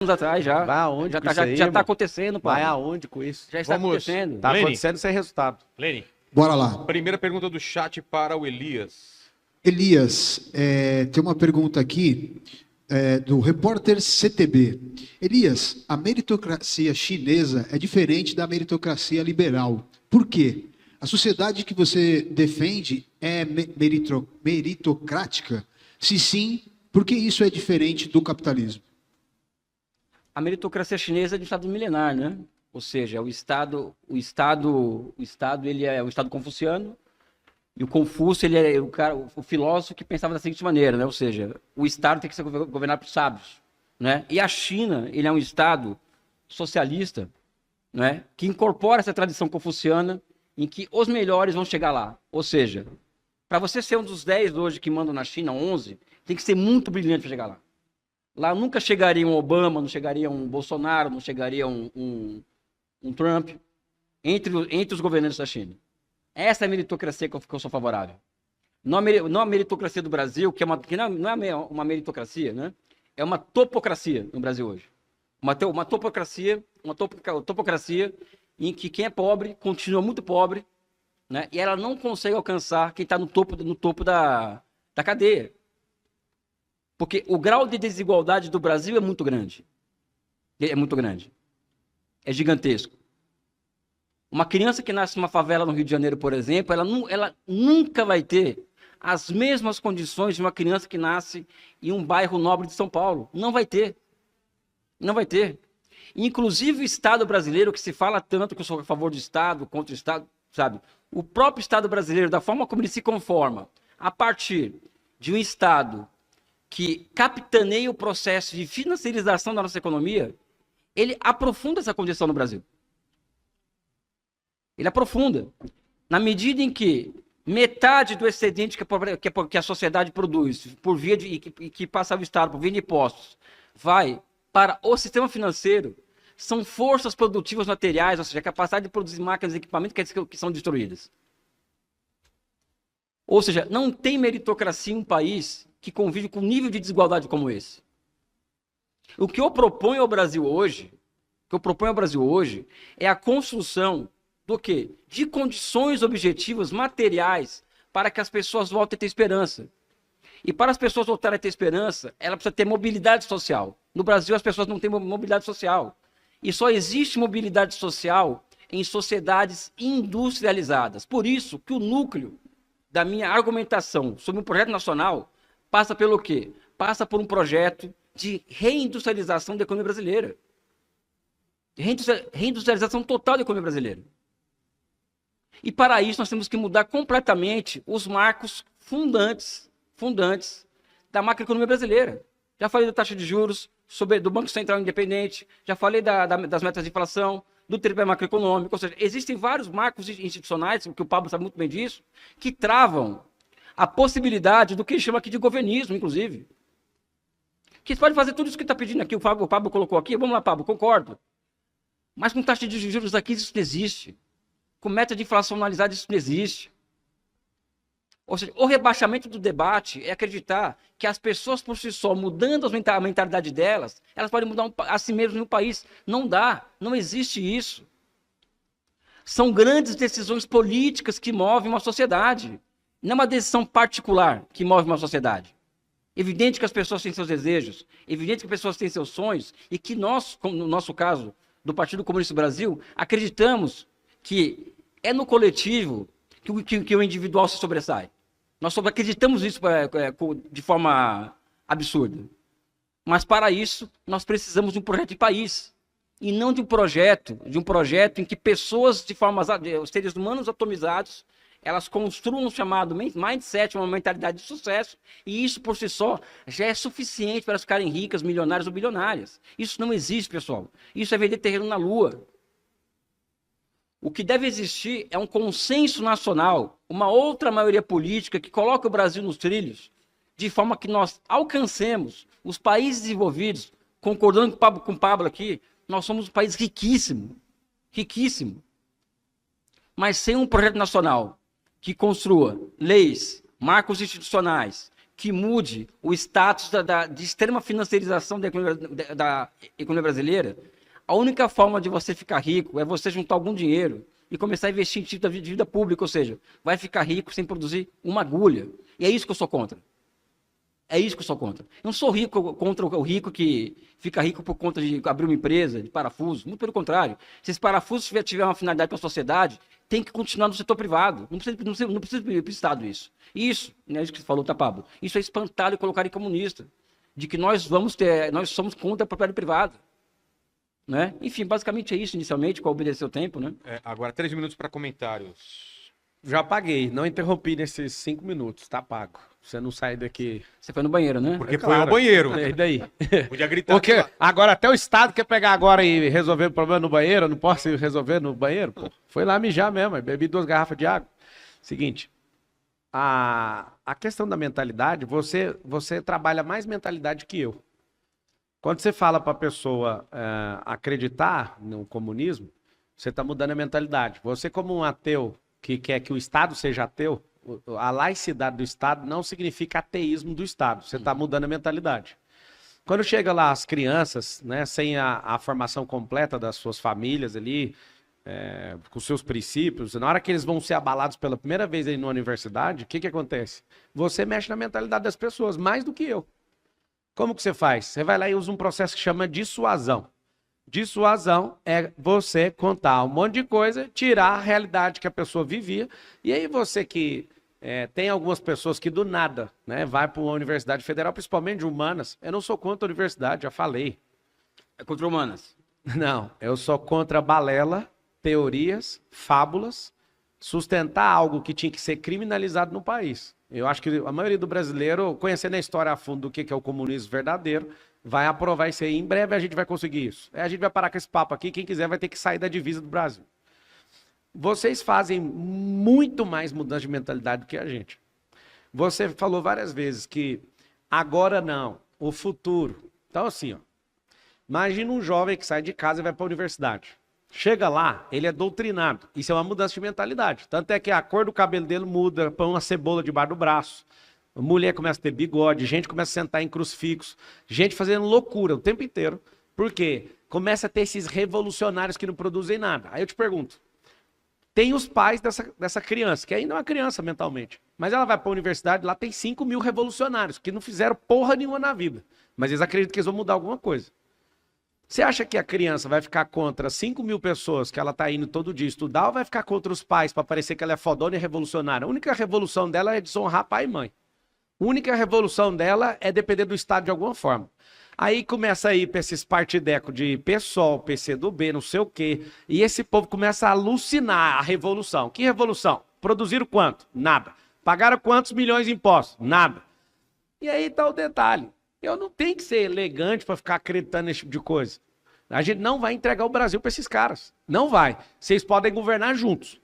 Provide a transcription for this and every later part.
anos atrás já. Vai aonde Já com tá, isso já, aí, já tá irmão? acontecendo, Vai Paulo. aonde com isso? Já está acontecendo. Tá Lene. acontecendo sem resultado. Lene, Bora lá. primeira pergunta do chat para o Elias. Elias, tem uma pergunta aqui do repórter CTB. Elias, a meritocracia chinesa é diferente da meritocracia liberal. Por quê? A sociedade que você defende é meritocrática? Se sim, por que isso é diferente do capitalismo? A meritocracia chinesa é de um Estado milenar, né? Ou seja, o Estado ele é o Estado confuciano, e o Confúcio, ele é o filósofo que pensava da seguinte maneira, né? Ou seja, o Estado tem que ser governado por sábios, né? E a China, ele é um Estado socialista, né? Que incorpora essa tradição confuciana em que os melhores vão chegar lá. Ou seja, para você ser um dos 10 hoje que mandam na China, 11, tem que ser muito brilhante para chegar lá. Lá nunca chegaria um Obama, não chegaria um Bolsonaro, não chegaria um Trump entre os governantes da China. Essa é a meritocracia que eu sou favorável. Não a meritocracia do Brasil, que não é uma meritocracia, né? É uma topocracia no Brasil hoje. Uma topocracia em que quem é pobre continua muito pobre, né? E ela não consegue alcançar quem está no topo da cadeia. Porque o grau de desigualdade do Brasil é muito grande. É muito grande. É gigantesco. Uma criança que nasce numa favela no Rio de Janeiro, por exemplo, ela nunca vai ter as mesmas condições de uma criança que nasce em um bairro nobre de São Paulo. Não vai ter. Não vai ter. Inclusive o Estado brasileiro, que se fala tanto que eu sou a favor do Estado, contra o Estado, sabe? O próprio Estado brasileiro, da forma como ele se conforma, a partir de um Estado que capitaneia o processo de financiarização da nossa economia, ele aprofunda essa condição no Brasil. Ele aprofunda. Na medida em que metade do excedente que a sociedade produz, que passa ao Estado, por via de impostos, vai para o sistema financeiro, são forças produtivas materiais, ou seja, a capacidade de produzir máquinas e equipamentos que são destruídas. Ou seja, não tem meritocracia em um país que convive com um nível de desigualdade como esse. O que eu proponho ao Brasil hoje, é a construção do quê? De condições objetivas materiais para que as pessoas voltem a ter esperança. E para as pessoas voltarem a ter esperança, ela precisa ter mobilidade social. No Brasil, as pessoas não têm mobilidade social. E só existe mobilidade social em sociedades industrializadas. Por isso que o núcleo da minha argumentação sobre um projeto nacional passa pelo quê? Passa por um projeto de reindustrialização da economia brasileira. Reindustrialização total da economia brasileira. E para isso nós temos que mudar completamente os marcos fundantes da macroeconomia brasileira. Já falei da taxa de juros, do Banco Central Independente, já falei das metas de inflação, do tripé macroeconômico, ou seja, existem vários marcos institucionais, que o Pablo sabe muito bem disso, que travam a possibilidade do que ele chama aqui de governismo, inclusive. Que pode fazer tudo isso que está pedindo aqui, o Pablo colocou aqui, vamos lá, Pablo, concordo. Mas com taxa de juros aqui isso não existe. Com meta de inflação anualizada isso não existe. Ou seja, o rebaixamento do debate é acreditar que as pessoas por si só, mudando a mentalidade delas, elas podem mudar a si mesmas no país. Não dá, não existe isso. São grandes decisões políticas que movem uma sociedade. Não é uma decisão particular que move uma sociedade. Evidente que as pessoas têm seus desejos, evidente que as pessoas têm seus sonhos, e que nós, no nosso caso, do Partido Comunista do Brasil, acreditamos que é no coletivo que o individual se sobressai. Nós acreditamos nisso de forma absurda. Mas para isso, nós precisamos de um projeto de país. E não de um projeto em que pessoas os seres humanos atomizados, elas construam um chamado mindset, uma mentalidade de sucesso, e isso por si só já é suficiente para elas ficarem ricas, milionárias ou bilionárias. Isso não existe, pessoal. Isso é vender terreno na Lua. O que deve existir é um consenso nacional, uma outra maioria política que coloque o Brasil nos trilhos, de forma que nós alcancemos os países desenvolvidos, concordando com o Pablo aqui, nós somos um país riquíssimo, riquíssimo. Mas sem um projeto nacional que construa leis, marcos institucionais, que mude o status de extrema financiarização da economia brasileira, a única forma de você ficar rico é você juntar algum dinheiro e começar a investir em tipo de dívida pública, ou seja, vai ficar rico sem produzir uma agulha. E é isso que eu sou contra. É isso que eu sou contra. Eu não sou rico contra o rico que fica rico por conta de abrir uma empresa de parafusos. Muito pelo contrário. Se esse parafuso tiver uma finalidade para a sociedade, tem que continuar no setor privado. Não precisa ir para o Estado isso. Isso, né, isso que você falou, tá, Pablo? Isso é espantalho colocar em comunista. De que nós somos contra a propriedade privada. Né? Enfim, basicamente é isso inicialmente, para obedecer o tempo, né? Agora, 3 minutos para comentários. Já paguei, não interrompi nesses 5 minutos, tá pago. Você não sai daqui. Você foi no banheiro, né? Porque foi ao banheiro. E daí? Podia gritar. Porque agora até o Estado quer pegar agora e resolver o problema no banheiro, eu não posso resolver no banheiro? Pô, foi lá mijar mesmo, aí bebi 2 garrafas de água. Seguinte, a questão da mentalidade, você trabalha mais mentalidade que eu. Quando você fala para a pessoa acreditar no comunismo, você está mudando a mentalidade. Você como um ateu que quer que o Estado seja ateu, a laicidade do Estado não significa ateísmo do Estado. Você está mudando a mentalidade. Quando chega lá as crianças, né, sem a formação completa das suas famílias ali, com seus princípios, na hora que eles vão ser abalados pela primeira vez aí na universidade, o que acontece? Você mexe na mentalidade das pessoas, mais do que eu. Como que você faz? Você vai lá e usa um processo que chama dissuasão. Dissuasão é você contar um monte de coisa, tirar a realidade que a pessoa vivia, e aí você que tem algumas pessoas que do nada, né, vai para uma universidade federal, principalmente de humanas. Eu não sou contra a universidade, já falei. É contra humanas. Não, eu sou contra balela, teorias, fábulas, sustentar algo que tinha que ser criminalizado no país. Eu acho que a maioria do brasileiro, conhecendo a história a fundo do que é o comunismo verdadeiro, vai aprovar isso aí. Em breve a gente vai conseguir isso. A gente vai parar com esse papo aqui. Quem quiser vai ter que sair da divisa do Brasil. Vocês fazem muito mais mudança de mentalidade do que a gente. Você falou várias vezes que agora não, o futuro. Então assim, ó, imagina um jovem que sai de casa e vai para a universidade. Chega lá, ele é doutrinado. Isso é uma mudança de mentalidade. Tanto é que a cor do cabelo dele muda, põe uma cebola debaixo do braço. A mulher começa a ter bigode, gente começa a sentar em crucifixo, gente fazendo loucura o tempo inteiro. Por quê? Começa a ter esses revolucionários que não produzem nada. Aí eu te pergunto, tem os pais dessa criança, que ainda é uma criança mentalmente, mas ela vai para a universidade, lá tem 5 mil revolucionários, que não fizeram porra nenhuma na vida, mas eles acreditam que eles vão mudar alguma coisa. Você acha que a criança vai ficar contra 5 mil pessoas que ela está indo todo dia estudar ou vai ficar contra os pais para parecer que ela é fodona e revolucionária? A única revolução dela é desonrar pai e mãe. A única revolução dela é depender do Estado de alguma forma. Aí começa a ir para esses partidecos de PSOL, PCdoB, não sei o quê. E esse povo começa a alucinar a revolução. Que revolução? Produziram quanto? Nada. Pagaram quantos milhões de impostos? Nada. E aí está o detalhe. Eu não tenho que ser elegante para ficar acreditando nesse tipo de coisa. A gente não vai entregar o Brasil para esses caras. Não vai. Vocês podem governar juntos.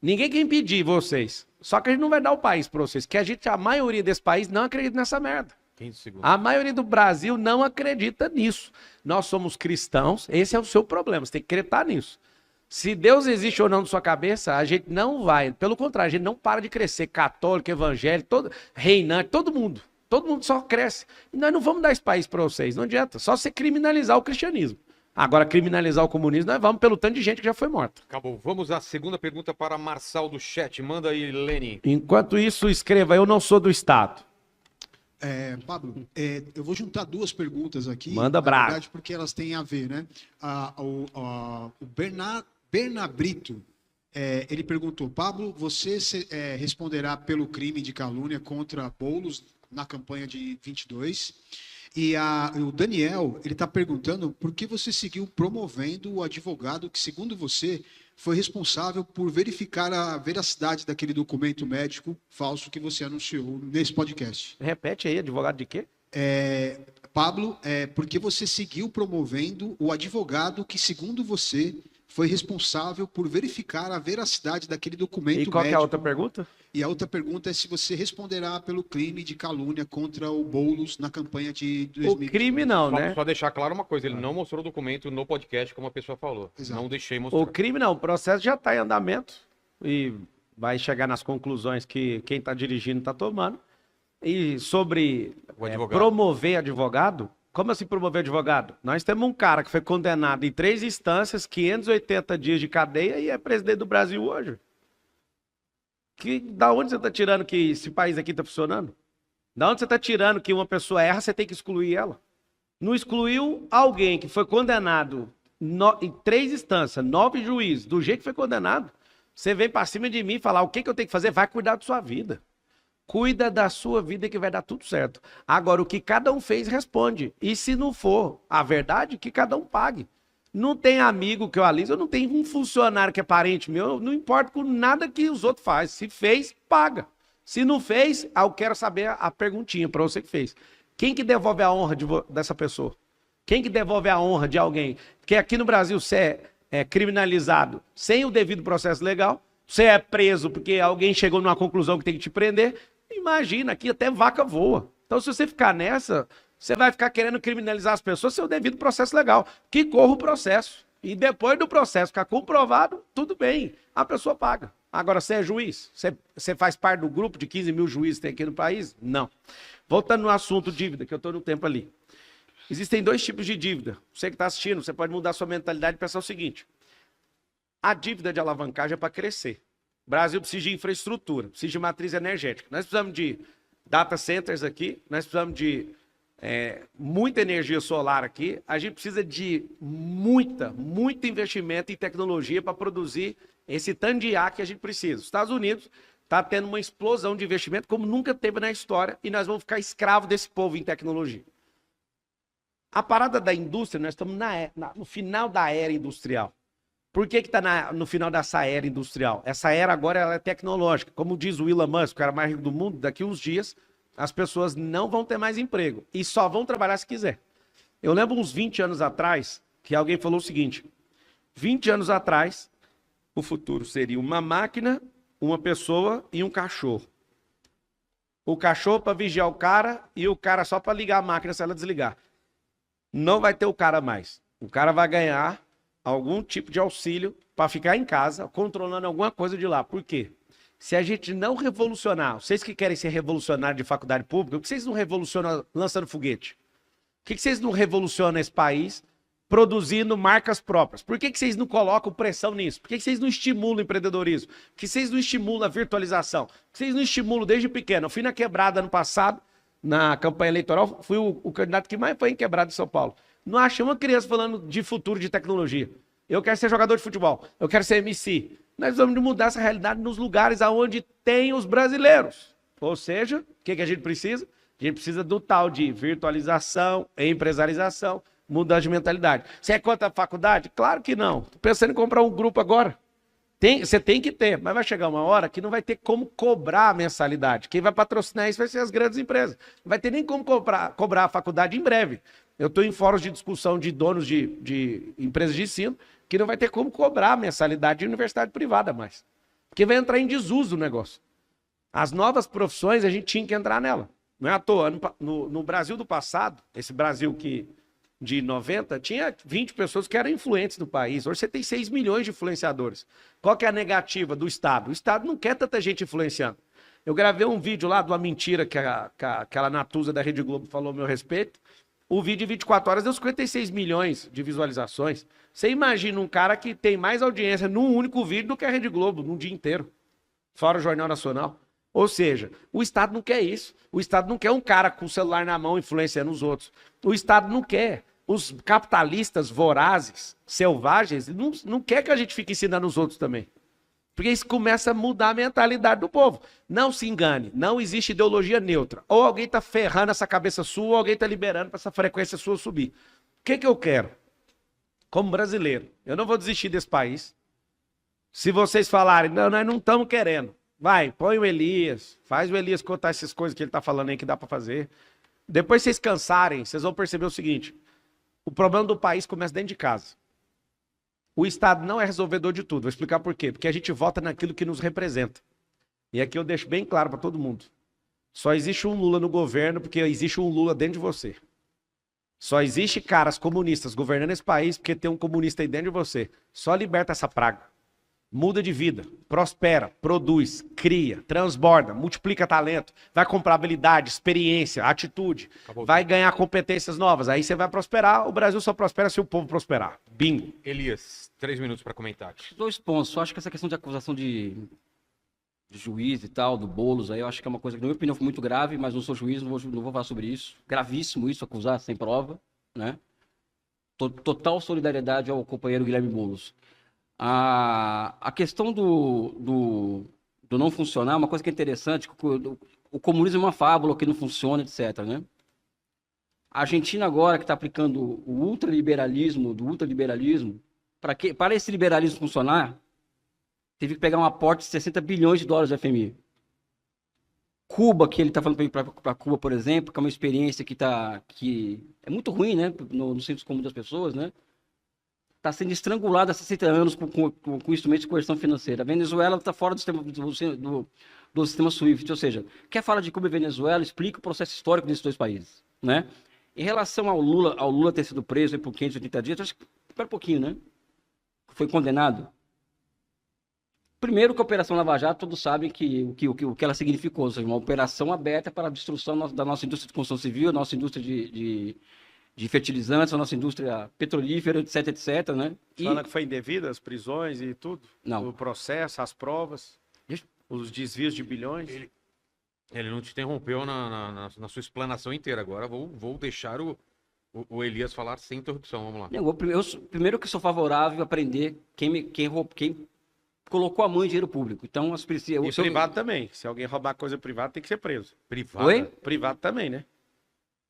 Ninguém quer impedir vocês. Só que a gente não vai dar o país para vocês. Que a maioria desse país não acredita nessa merda. 15 segundos. A maioria do Brasil não acredita nisso. Nós somos cristãos. Esse é o seu problema. Você tem que acreditar nisso. Se Deus existe ou não na sua cabeça, a gente não vai. Pelo contrário, a gente não para de crescer. Católico, evangélico, reinante, todo mundo. Todo mundo só cresce. E nós não vamos dar esse país para vocês. Não adianta. Só você criminalizar o cristianismo. Agora, criminalizar o comunismo, nós vamos pelo tanto de gente que já foi morta. Acabou. Vamos à segunda pergunta para Marçal do chat. Manda aí, Leni. Enquanto isso, escreva, eu não sou do Estado. Pablo, eu vou juntar 2 perguntas aqui. Manda na bravo. verdade, porque elas têm a ver, né? O Bernabrito, ele perguntou, Pablo, você responderá pelo crime de calúnia contra Boulos na campanha de 22? E o Daniel, ele está perguntando por que você seguiu promovendo o advogado que, segundo você, foi responsável por verificar a veracidade daquele documento médico falso que você anunciou nesse podcast. Repete aí, advogado de quê? Pablo, por que você seguiu promovendo o advogado que, segundo você, foi responsável por verificar a veracidade daquele documento médico? E qual que é a outra pergunta? E a outra pergunta é se você responderá pelo crime de calúnia contra o Boulos na campanha de 2020. O crime não, né? Só deixar claro uma coisa, ele não mostrou o documento no podcast, como a pessoa falou. Exato. Não deixei mostrar. O crime não, o processo já está em andamento e vai chegar nas conclusões que quem está dirigindo está tomando. E sobre O advogado. promover advogado, como assim promover advogado? Nós temos um cara que foi condenado em 3 instâncias, 580 dias de cadeia e é presidente do Brasil hoje. Da onde você está tirando que esse país aqui está funcionando? Da onde você está tirando que uma pessoa erra, você tem que excluir ela? Não excluiu alguém que foi condenado em 3 instâncias, 9 juízes, do jeito que foi condenado. Você vem para cima de mim e falar o que eu tenho que fazer? Vai cuidar da sua vida. Cuida da sua vida que vai dar tudo certo. Agora, o que cada um fez, responde. E se não for a verdade, que cada um pague. Não tem amigo que eu aliso, eu não tenho um funcionário que é parente meu, eu não importa com nada que os outros fazem. Se fez, paga. Se não fez, eu quero saber a perguntinha para você que fez. Quem que devolve a honra dessa pessoa? Quem que devolve a honra de alguém? Porque aqui no Brasil você é criminalizado sem o devido processo legal, você é preso porque alguém chegou numa conclusão que tem que te prender. Imagina, aqui até vaca voa. Então, se você ficar nessa, você vai ficar querendo criminalizar as pessoas sem o devido processo legal. Que corra o processo. E depois do processo ficar comprovado, tudo bem, a pessoa paga. Agora, você é juiz? Você faz parte do grupo de 15 mil juízes que tem aqui no país? Não. Voltando no assunto dívida, que eu estou no tempo ali. Existem 2 tipos de dívida. Você que está assistindo, você pode mudar sua mentalidade e pensar o seguinte. A dívida de alavancagem é para crescer. O Brasil precisa de infraestrutura, precisa de matriz energética. Nós precisamos de data centers aqui, nós precisamos de muita energia solar aqui, a gente precisa de muito investimento em tecnologia para produzir esse tanto de ar que a gente precisa. Os Estados Unidos está tendo uma explosão de investimento como nunca teve na história e nós vamos ficar escravos desse povo em tecnologia. A parada da indústria, nós estamos no final da era industrial. Por que está no final dessa era industrial? Essa era agora ela é tecnológica. Como diz o Elon Musk, o cara mais rico do mundo, daqui uns dias as pessoas não vão ter mais emprego e só vão trabalhar se quiser. Eu lembro uns 20 anos atrás que alguém falou o seguinte, 20 anos atrás o futuro seria uma máquina, uma pessoa e um cachorro. O cachorro para vigiar o cara e o cara só para ligar a máquina se ela desligar. Não vai ter o cara mais. O cara vai ganhar algum tipo de auxílio para ficar em casa, controlando alguma coisa de lá. Por quê? Se a gente não revolucionar, vocês que querem ser revolucionários de faculdade pública, por que vocês não revolucionam lançando foguete? Por que vocês não revolucionam esse país produzindo marcas próprias? Por que vocês não colocam pressão nisso? Por que vocês não estimulam o empreendedorismo? Por que vocês não estimulam a virtualização? Por que vocês não estimulam desde pequeno? Eu fui na Quebrada ano passado, na campanha eleitoral, fui o candidato que mais foi em Quebrada de São Paulo. Não achei uma criança falando de futuro de tecnologia. Eu quero ser jogador de futebol, eu quero ser MC. Nós vamos mudar essa realidade nos lugares onde tem os brasileiros. Ou seja, o que a gente precisa? A gente precisa do tal de virtualização, empresarização, mudança de mentalidade. Você é contra a faculdade? Claro que não. Estou pensando em comprar um grupo agora. Você tem que ter, mas vai chegar uma hora que não vai ter como cobrar a mensalidade. Quem vai patrocinar isso vai ser as grandes empresas. Não vai ter nem como cobrar a faculdade em breve. Eu estou em fóruns de discussão de donos de empresas de ensino que não vai ter como cobrar a mensalidade de universidade privada mais. Porque vai entrar em desuso o negócio. As novas profissões, a gente tinha que entrar nela. Não é à toa. No Brasil do passado, esse Brasil de 90, tinha 20 pessoas que eram influentes no país. Hoje você tem 6 milhões de influenciadores. Qual que é a negativa do Estado? O Estado não quer tanta gente influenciando. Eu gravei um vídeo lá de uma mentira que aquela Natuza da Rede Globo falou a meu respeito. O vídeo de 24 horas deu 56 milhões de visualizações. Você imagina um cara que tem mais audiência num único vídeo do que a Rede Globo, num dia inteiro. Fora o Jornal Nacional. Ou seja, o Estado não quer isso. O Estado não quer um cara com o celular na mão influenciando os outros. O Estado não quer. Os capitalistas vorazes, selvagens, não quer que a gente fique ensinando os outros também. Porque isso começa a mudar a mentalidade do povo. Não se engane, não existe ideologia neutra. Ou alguém está ferrando essa cabeça sua, ou alguém está liberando para essa frequência sua subir. O que eu quero? Como brasileiro, eu não vou desistir desse país. Se vocês falarem, não, nós não estamos querendo. Vai, põe o Elias, faz o Elias contar essas coisas que ele está falando aí que dá para fazer. Depois vocês cansarem, vocês vão perceber o seguinte, o problema do país começa dentro de casa. O Estado não é resolvedor de tudo. Vou explicar por quê. Porque a gente vota naquilo que nos representa. E aqui eu deixo bem claro para todo mundo. Só existe um Lula no governo porque existe um Lula dentro de você. Só existe caras comunistas governando esse país porque tem um comunista aí dentro de você. Só liberta essa praga. muda de vida, prospera, produz, cria, transborda, multiplica talento, vai comprar habilidade, experiência, atitude, Acabou. vai ganhar competências novas. Aí você vai prosperar. O Brasil só prospera se o povo prosperar. Bingo. Elias, 3 minutos para comentar. 2 pontos. Eu acho que essa questão de acusação de juiz e tal, do Boulos, aí eu acho que é uma coisa que, na minha opinião, foi muito grave, mas não sou juiz, não vou falar sobre isso. Gravíssimo isso, acusar sem prova, né? Total solidariedade ao companheiro Guilherme Boulos. A questão do não funcionar, uma coisa que é interessante, o comunismo é uma fábula que não funciona, etc, né? A Argentina agora, que está aplicando o ultraliberalismo, para esse liberalismo funcionar, teve que pegar um aporte de 60 bilhões de dólares do FMI. Cuba, que ele está falando para Cuba, por exemplo, que é uma experiência que é muito ruim, né, no senso comum das pessoas, né? Está sendo estrangulada há 60 anos com instrumentos de coerção financeira. A Venezuela está fora do sistema SWIFT, ou seja, quer falar de Cuba e Venezuela, explica o processo histórico desses 2 países, né? Em relação ao Lula ter sido preso por 580 dias, acho que, espera um pouquinho, né? Foi condenado. Primeiro que a Operação Lava Jato, todos sabem o que ela significou, ou seja, uma operação aberta para a destruição da nossa indústria de construção civil, da nossa indústria de fertilizantes, a nossa indústria petrolífera, etc, etc, né? Falando que foi indevida, as prisões e tudo? Não. O processo, as provas, os desvios de bilhões? Ele não te interrompeu na sua explanação inteira. Agora vou deixar o Elias falar sem interrupção. Vamos lá. Primeiro que sou favorável a prender quem colocou a mão em dinheiro público. Então, E privado também. Se alguém roubar coisa privada, tem que ser preso. Privado? Oi? Privado também, né?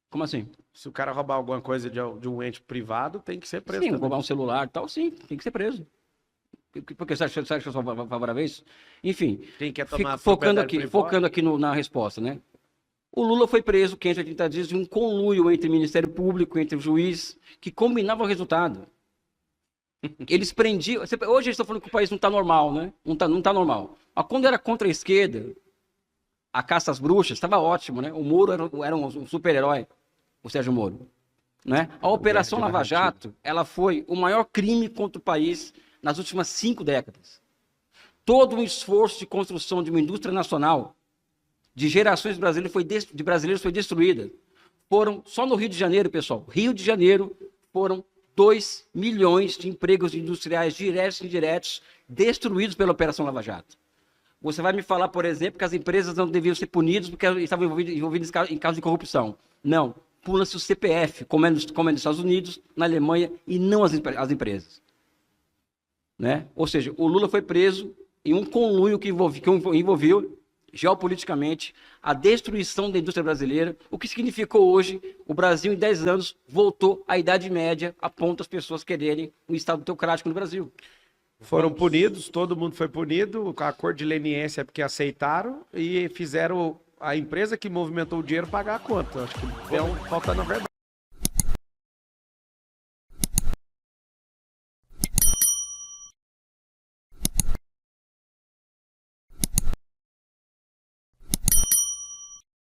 Como assim? Se o cara roubar alguma coisa de um ente privado, tem que ser preso Sim, também. roubar um celular e tal, sim, tem que ser preso. Porque você acha que eu sou favorável a isso? Enfim, Quem quer tomar focando aqui na resposta, né? O Lula foi preso 580 dias de um conluio entre o Ministério Público, entre o juiz, que combinava o resultado. Eles prendiam... Hoje eles estão falando que o país não está normal, né? Não tá normal. Mas quando era contra a esquerda, a caça às bruxas, estava ótimo, né? O Moro era um super-herói, o Sérgio Moro. Né? A Operação Lava Jato, ela foi o maior crime contra o país nas últimas 5 décadas. Todo um esforço de construção de uma indústria nacional de gerações de brasileiros foi destruída. Só no Rio de Janeiro, pessoal, Rio de Janeiro, foram 2 milhões de empregos industriais diretos e indiretos destruídos pela Operação Lava Jato. Você vai me falar, por exemplo, que as empresas não deviam ser punidas porque estavam envolvidas em casos de corrupção. Não. Pula-se o CPF, como é nos Estados Unidos, na Alemanha, e não as empresas. Né? Ou seja, o Lula foi preso em um conluio que envolveu geopoliticamente a destruição da indústria brasileira, o que significou hoje o Brasil, em 10 anos, voltou à Idade Média, a ponto das pessoas quererem um Estado teocrático no Brasil. Foram punidos, todo mundo foi punido, a cor de leniência é porque aceitaram e fizeram a empresa que movimentou o dinheiro pagar a conta. Acho que falta na verdade.